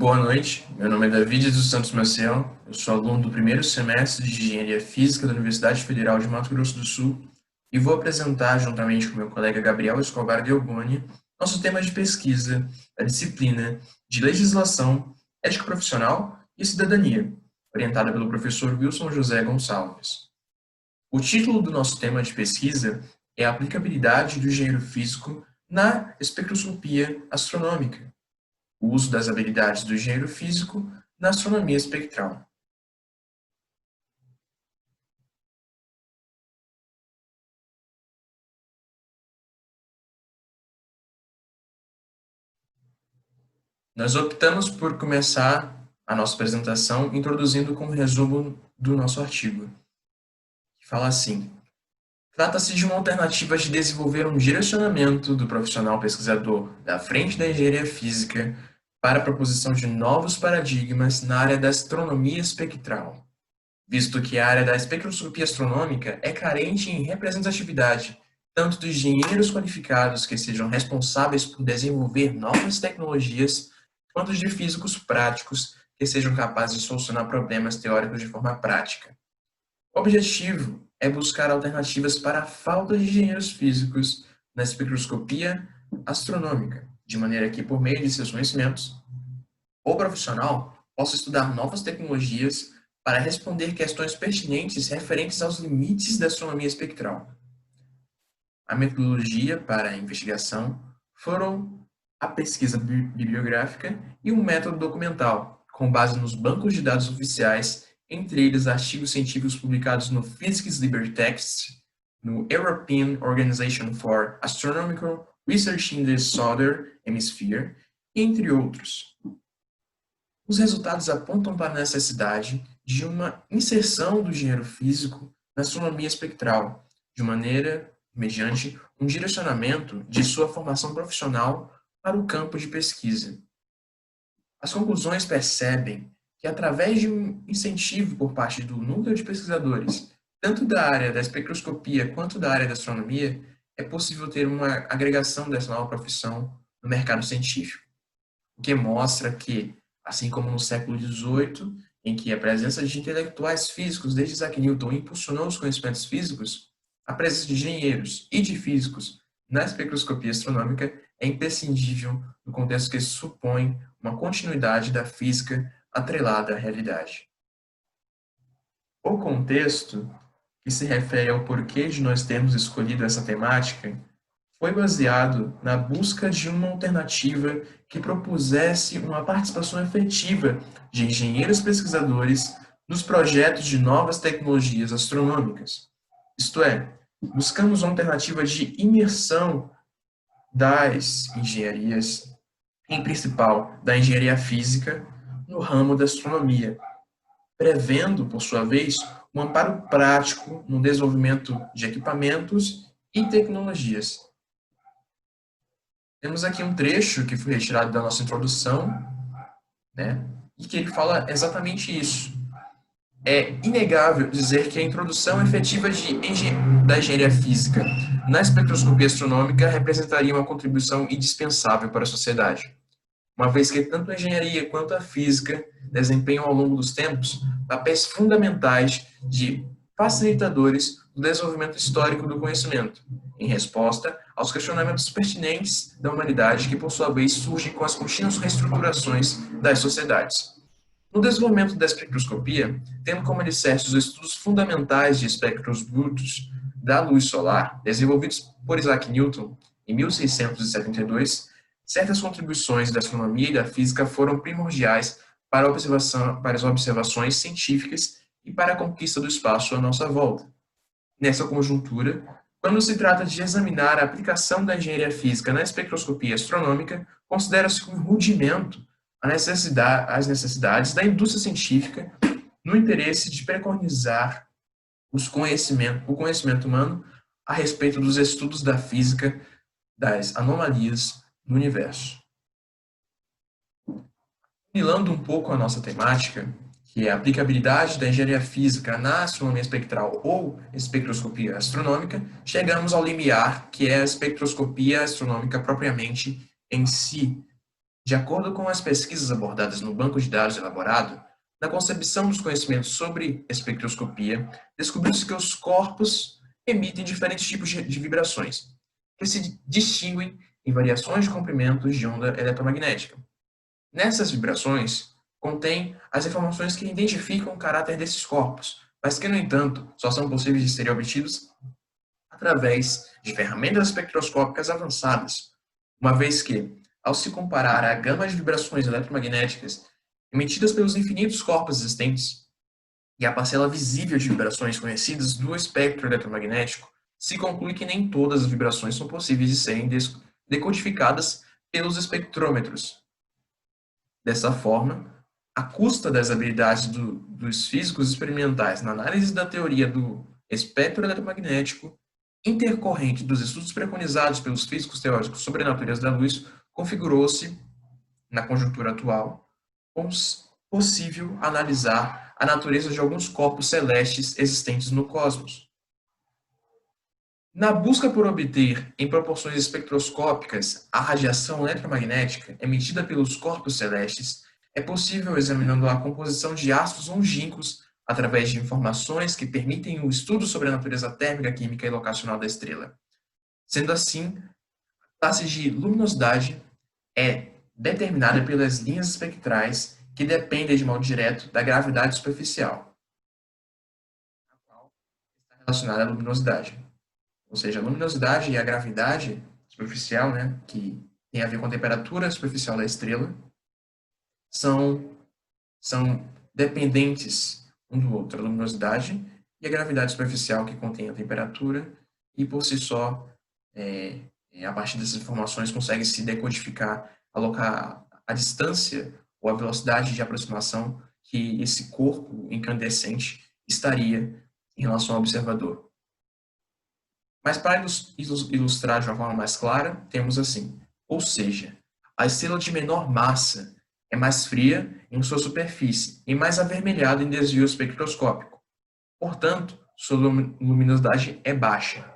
Boa noite, meu nome é David dos Santos Maciel, eu sou aluno do primeiro semestre de Engenharia Física da Universidade Federal de Mato Grosso do Sul e vou apresentar, juntamente com meu colega Gabriel Escobar Delboni, nosso tema de pesquisa, a disciplina de Legislação, Ética Profissional e Cidadania, orientada pelo professor Wilson José Gonçalves. O título do nosso tema de pesquisa é a aplicabilidade do engenheiro físico na espectroscopia astronômica, o uso das habilidades do engenheiro físico na astronomia espectral. Nós optamos por começar a nossa apresentação introduzindo com um resumo do nosso artigo, que fala assim: trata-se de uma alternativa de desenvolver um direcionamento do profissional pesquisador da frente da engenharia física para a proposição de novos paradigmas na área da astronomia espectral, visto que a área da espectroscopia astronômica é carente em representatividade, tanto dos engenheiros qualificados que sejam responsáveis por desenvolver novas tecnologias, quanto de físicos práticos que sejam capazes de solucionar problemas teóricos de forma prática. O objetivo é buscar alternativas para a falta de engenheiros físicos na espectroscopia astronômica, de maneira que, por meio de seus conhecimentos, o profissional possa estudar novas tecnologias para responder questões pertinentes referentes aos limites da astronomia espectral. A metodologia para a investigação foram a pesquisa bibliográfica e um método documental, com base nos bancos de dados oficiais, entre eles artigos científicos publicados no Physics Library Texts, no European Organization for Astronomical Research in the Southern Hemisphere, entre outros. Os resultados apontam para a necessidade de uma inserção do engenheiro físico na astronomia espectral, de maneira mediante um direcionamento de sua formação profissional para o campo de pesquisa. As conclusões percebem que, através de um incentivo por parte do núcleo de pesquisadores, tanto da área da espectroscopia quanto da área da astronomia, é possível ter uma agregação dessa nova profissão no mercado científico, o que mostra que, assim como no século XVIII, em que a presença de intelectuais físicos desde Isaac Newton impulsionou os conhecimentos físicos, a presença de engenheiros e de físicos na espectroscopia astronômica é imprescindível no contexto que supõe uma continuidade da física atrelada à realidade. O contexto, que se refere ao porquê de nós termos escolhido essa temática, foi baseado na busca de uma alternativa que propusesse uma participação efetiva de engenheiros pesquisadores nos projetos de novas tecnologias astronômicas. Isto é, buscamos uma alternativa de imersão das engenharias, em principal da engenharia física, no ramo da astronomia, prevendo, por sua vez, um amparo prático no desenvolvimento de equipamentos e tecnologias. Temos aqui um trecho que foi retirado da nossa introdução, né, e que ele fala exatamente isso. É inegável dizer que a introdução efetiva da engenharia física na espectroscopia astronômica representaria uma contribuição indispensável para a sociedade, uma vez que tanto a engenharia quanto a física desempenham ao longo dos tempos papéis fundamentais de facilitadores do desenvolvimento histórico do conhecimento, em resposta aos questionamentos pertinentes da humanidade que, por sua vez, surgem com as contínuas reestruturações das sociedades. No desenvolvimento da espectroscopia, tendo como alicerce os estudos fundamentais de espectros brutos da luz solar, desenvolvidos por Isaac Newton em 1672, certas contribuições da astronomia e da física foram primordiais para as observações científicas e para a conquista do espaço à nossa volta. Nessa conjuntura, quando se trata de examinar a aplicação da engenharia física na espectroscopia astronômica, considera-se como rudimento as necessidades da indústria científica no interesse de preconizar o conhecimento humano a respeito dos estudos da física das anomalias do universo. Funilando um pouco a nossa temática, que é a aplicabilidade da engenharia física na astronomia espectral ou espectroscopia astronômica, chegamos ao limiar, que é a espectroscopia astronômica propriamente em si. De acordo com as pesquisas abordadas no banco de dados elaborado, na concepção dos conhecimentos sobre espectroscopia, descobriu-se que os corpos emitem diferentes tipos de vibrações, que se distinguem em variações de comprimentos de onda eletromagnética. Nessas vibrações, contém as informações que identificam o caráter desses corpos, mas que, no entanto, só são possíveis de serem obtidos através de ferramentas espectroscópicas avançadas, uma vez que, ao se comparar a gama de vibrações eletromagnéticas emitidas pelos infinitos corpos existentes e a parcela visível de vibrações conhecidas do espectro eletromagnético, se conclui que nem todas as vibrações são possíveis de serem decodificadas pelos espectrômetros. Dessa forma, à custa das habilidades dos físicos experimentais na análise da teoria do espectro eletromagnético, intercorrente dos estudos preconizados pelos físicos teóricos sobre a natureza da luz, configurou-se, na conjuntura atual, possível analisar a natureza de alguns corpos celestes existentes no cosmos. Na busca por obter, em proporções espectroscópicas, a radiação eletromagnética emitida pelos corpos celestes, é possível, examinando a composição de astros longínquos, através de informações que permitem o estudo sobre a natureza térmica, química e locacional da estrela. Sendo assim, a classe de luminosidade é determinada pelas linhas espectrais que dependem de modo direto da gravidade superficial, a qual está relacionada à luminosidade. Ou seja, a luminosidade e a gravidade superficial, né, que tem a ver com a temperatura superficial da estrela, são, são dependentes um do outro. A luminosidade e a gravidade superficial, que contém a temperatura, e por si só, a partir dessas informações, consegue se decodificar, alocar a distância ou a velocidade de aproximação que esse corpo incandescente estaria em relação ao observador. Mas para ilustrar de uma forma mais clara, temos assim, ou seja, a estrela de menor massa é mais fria em sua superfície e mais avermelhada em desvio espectroscópico. Portanto, sua luminosidade é baixa.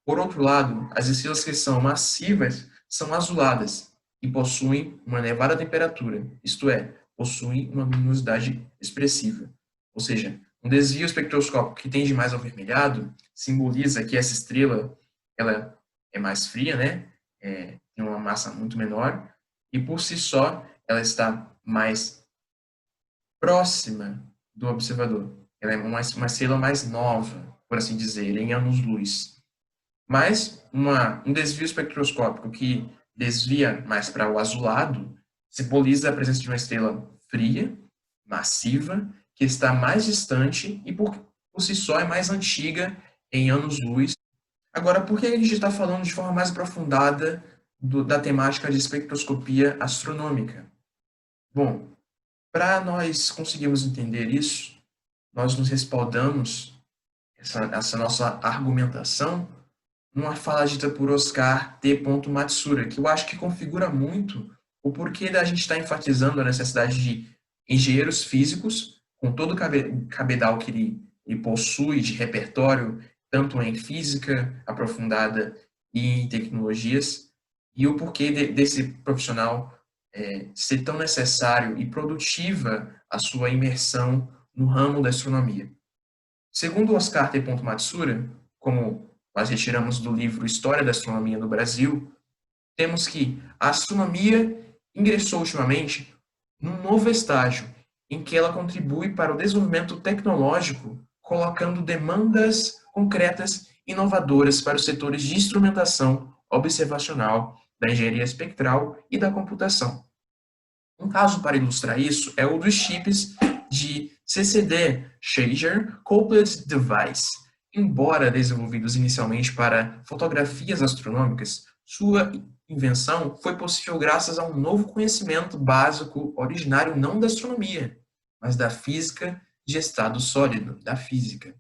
Por outro lado, as estrelas que são massivas são azuladas e possuem uma elevada temperatura, isto é, possuem uma luminosidade expressiva. Ou seja, um desvio espectroscópico que tende mais avermelhado simboliza que essa estrela ela é mais fria, né? Tem uma massa muito menor e, por si só, ela está mais próxima do observador. Ela é uma estrela mais nova, por assim dizer, em anos-luz. Mas um desvio espectroscópico que desvia mais para o azulado simboliza a presença de uma estrela fria, massiva, que está mais distante e por si só é mais antiga em anos-luz. Agora, por que a gente está falando de forma mais aprofundada da temática de espectroscopia astronômica? Bom, para nós conseguirmos entender isso, nós nos respaldamos essa nossa argumentação numa fala dita por Oscar T. Matsuura, que eu acho que configura muito o porquê da gente estar enfatizando a necessidade de engenheiros físicos, com todo o cabedal que ele possui de repertório, tanto em física aprofundada e em tecnologias, e o porquê desse profissional ser tão necessário e produtiva a sua imersão no ramo da astronomia. Segundo Oscar T. Matsuura, como nós retiramos do livro História da Astronomia no Brasil, temos que a astronomia ingressou ultimamente num novo estágio, em que ela contribui para o desenvolvimento tecnológico, colocando demandas concretas e inovadoras para os setores de instrumentação observacional, da engenharia espectral e da computação. Um caso para ilustrar isso é o dos chips de CCD, Chaser Coupled Device. Embora desenvolvidos inicialmente para fotografias astronômicas, sua invenção foi possível graças a um novo conhecimento básico originário não da astronomia, mas da física de estado sólido, da física.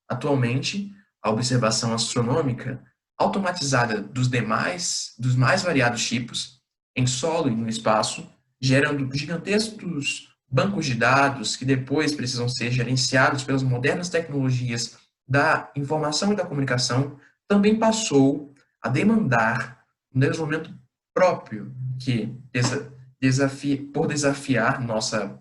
Atualmente, a observação astronômica automatizada dos mais variados tipos, em solo e no espaço, gerando gigantescos bancos de dados que depois precisam ser gerenciados pelas modernas tecnologias da informação e da comunicação, também passou a demandar um desenvolvimento próprio que por desafiar nossa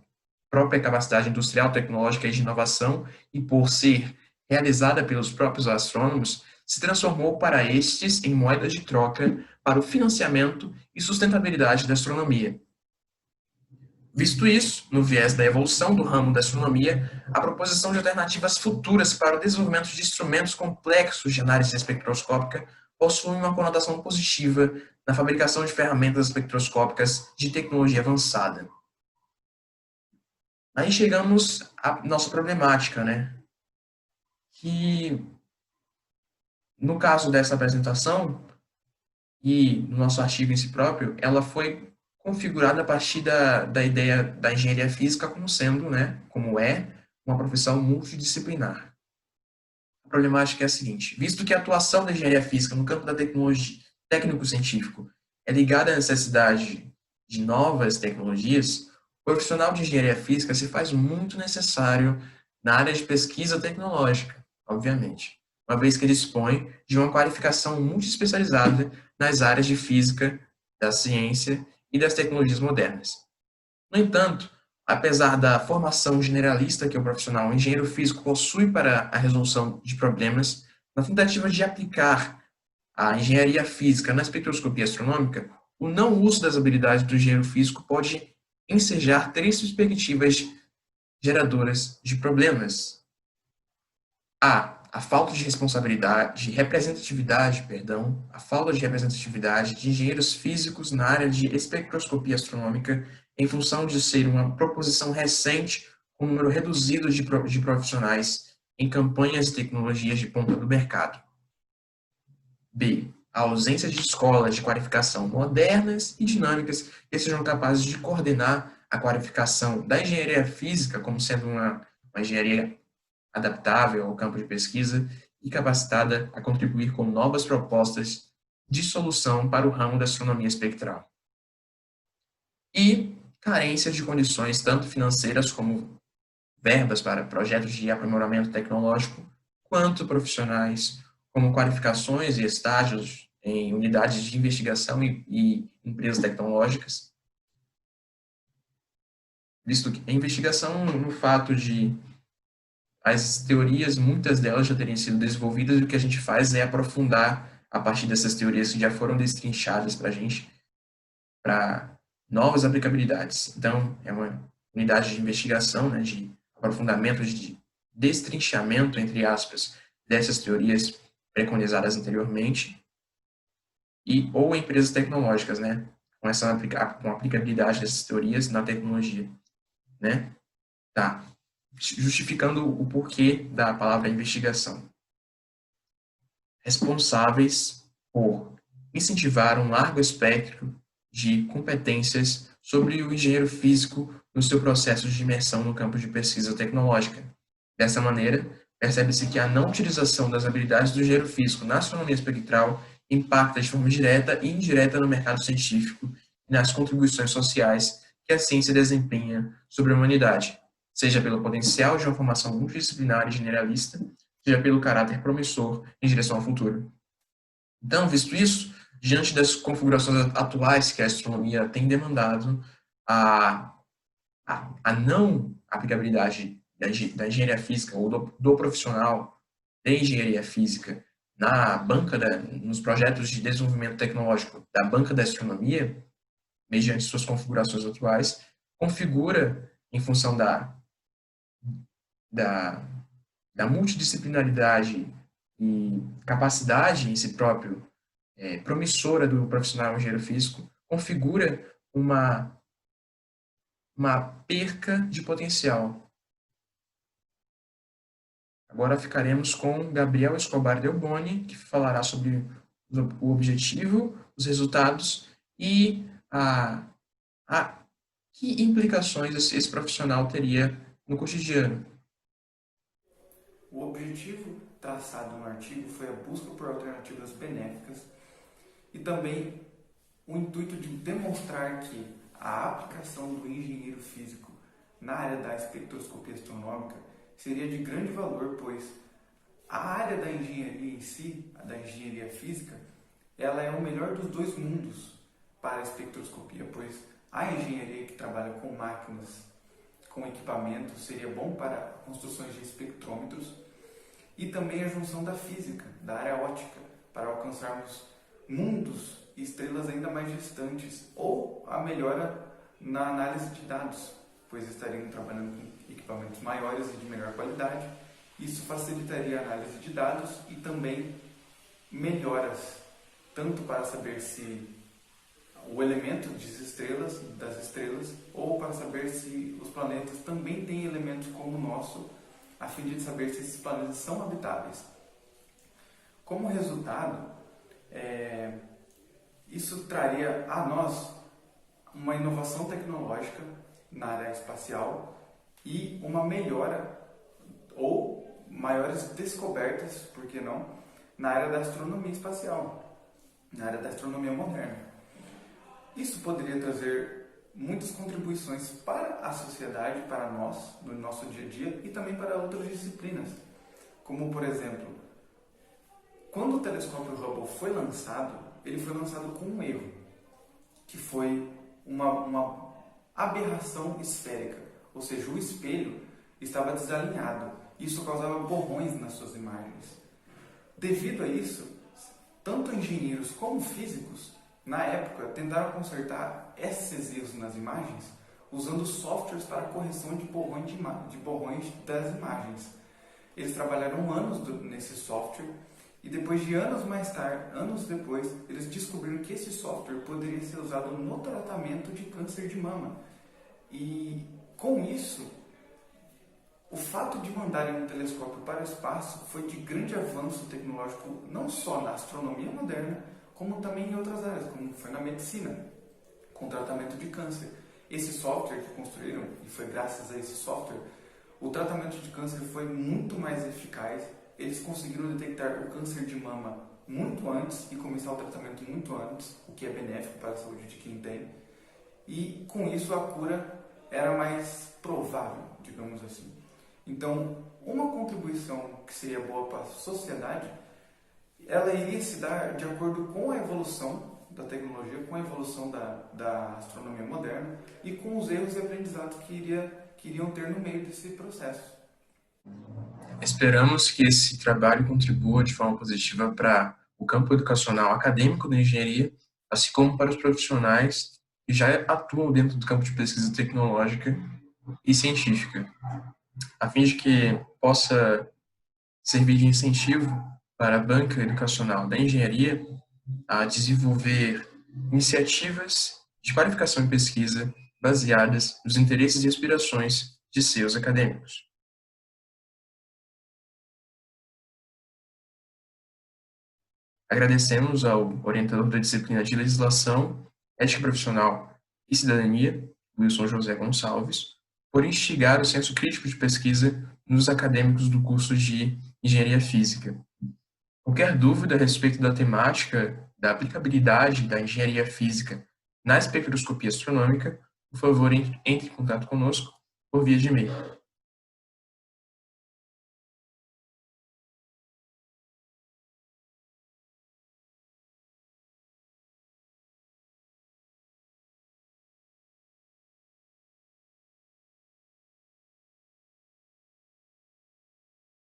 própria capacidade industrial, tecnológica e de inovação, e por ser realizada pelos próprios astrônomos, se transformou para estes em moedas de troca para o financiamento e sustentabilidade da astronomia. Visto isso, no viés da evolução do ramo da astronomia, a proposição de alternativas futuras para o desenvolvimento de instrumentos complexos de análise espectroscópica possui uma conotação positiva na fabricação de ferramentas espectroscópicas de tecnologia avançada. Aí chegamos à nossa problemática, né? Que, no caso dessa apresentação, e no nosso artigo em si próprio, ela foi configurada a partir da ideia da engenharia física como sendo, né, como é, uma profissão multidisciplinar. A problemática é a seguinte: visto que a atuação da engenharia física no campo da tecnologia técnico-científico é ligada à necessidade de novas tecnologias, o profissional de engenharia física se faz muito necessário na área de pesquisa tecnológica, obviamente, uma vez que ele dispõe de uma qualificação muito especializada nas áreas de física, da ciência e das tecnologias modernas. No entanto, apesar da formação generalista que o profissional engenheiro físico possui para a resolução de problemas, na tentativa de aplicar a engenharia física na espectroscopia astronômica, o não uso das habilidades do engenheiro físico pode ensejar três perspectivas geradoras de problemas. A falta de responsabilidade, de representatividade, perdão, a falta de representatividade de engenheiros físicos na área de espectroscopia astronômica, em função de ser uma proposição recente com um número reduzido de profissionais em campanhas e tecnologias de ponta do mercado. B. A ausência de escolas de qualificação modernas e dinâmicas que sejam capazes de coordenar a qualificação da engenharia física como sendo uma engenharia adaptável ao campo de pesquisa e capacitada a contribuir com novas propostas de solução para o ramo da astronomia espectral. E carência de condições tanto financeiras como verbas para projetos de aprimoramento tecnológico, quanto profissionais, como qualificações e estágios em unidades de investigação e empresas tecnológicas, visto que a investigação no fato de as teorias, muitas delas já terem sido desenvolvidas, e o que a gente faz é aprofundar a partir dessas teorias que já foram destrinchadas para a gente, para novas aplicabilidades. Então, é uma unidade de investigação, né, de aprofundamento, de destrinchamento, entre aspas, dessas teorias preconizadas anteriormente, ou empresas tecnológicas, né, com essa com aplicabilidade dessas teorias na tecnologia, né? Tá. Justificando o porquê da palavra investigação. Responsáveis por incentivar um largo espectro de competências sobre o engenheiro físico no seu processo de imersão no campo de pesquisa tecnológica. Dessa maneira, percebe-se que a não utilização das habilidades do engenheiro físico na astronomia espectral impacta de forma direta e indireta no mercado científico e nas contribuições sociais que a ciência desempenha sobre a humanidade, seja pelo potencial de uma formação multidisciplinar e generalista, seja pelo caráter promissor em direção ao futuro. Então, visto isso, diante das configurações atuais que a astronomia tem demandado, a não aplicabilidade da engenharia física ou do profissional de engenharia física nos projetos de desenvolvimento tecnológico da banca da astronomia, mediante suas configurações atuais, configura, em função da, da multidisciplinaridade e capacidade em si próprio promissora do profissional engenheiro físico, configura uma perca de potencial. Agora ficaremos com Gabriel Escobar Del Boni, que falará sobre o objetivo, os resultados e que implicações esse profissional teria no cotidiano. O objetivo traçado no artigo foi a busca por alternativas benéficas e também o intuito de demonstrar que a aplicação do engenheiro físico na área da espectroscopia astronômica seria de grande valor, pois a área da engenharia em si, da engenharia física, ela é o melhor dos dois mundos para a espectroscopia, pois A engenharia que trabalha com máquinas, com equipamentos, seria bom para construções de espectrômetros, e também a junção da física, da área óptica, para alcançarmos mundos e estrelas ainda mais distantes, ou a melhora na análise de dados, pois estariam trabalhando com equipamentos maiores e de melhor qualidade. Isso facilitaria a análise de dados e também melhoras, tanto para saber se o elemento das estrelas, ou para saber se os planetas também têm elementos como o nosso, a fim de saber se esses planetas são habitáveis. Como resultado, isso traria a nós uma inovação tecnológica na área espacial e uma melhora ou maiores descobertas, por que não, na área da astronomia espacial, na área da astronomia moderna. Isso poderia trazer muitas contribuições para a sociedade, para nós, no nosso dia a dia, e também para outras disciplinas, como, por exemplo, quando o telescópio Hubble foi lançado, ele foi lançado com um erro, que foi uma aberração esférica, ou seja, o espelho estava desalinhado. Isso causava borrões nas suas imagens. Devido a isso, tanto engenheiros como físicos, na época, tentaram consertar esses erros nas imagens usando softwares para correção de borrões das imagens. Eles trabalharam anos nesse software e depois de anos depois, eles descobriram que esse software poderia ser usado no tratamento de câncer de mama. E com isso, o fato de mandarem um telescópio para o espaço foi de grande avanço tecnológico, não só na astronomia moderna, como também em outras áreas, como foi na medicina, com tratamento de câncer. Esse software que construíram, e foi graças a esse software, o tratamento de câncer foi muito mais eficaz. Eles conseguiram detectar o câncer de mama muito antes e começar o tratamento muito antes, o que é benéfico para a saúde de quem tem. E com isso a cura era mais provável, digamos assim. Então, uma contribuição que seria boa para a sociedade, ela iria se dar de acordo com a evolução da tecnologia, com a evolução da astronomia moderna e com os erros e aprendizados que iriam ter no meio desse processo. Esperamos que esse trabalho contribua de forma positiva para o campo educacional acadêmico da engenharia, assim como para os profissionais que já atuam dentro do campo de pesquisa tecnológica e científica, a fim de que possa servir de incentivo para a banca educacional da engenharia a desenvolver iniciativas de qualificação e pesquisa baseadas nos interesses e aspirações de seus acadêmicos. Agradecemos ao orientador da disciplina de Legislação, Ética Profissional e Cidadania, Wilson José Gonçalves, por instigar o senso crítico de pesquisa nos acadêmicos do curso de Engenharia Física. Qualquer dúvida a respeito da temática, da aplicabilidade da engenharia física na espectroscopia astronômica, por favor, entre em contato conosco por via de e-mail.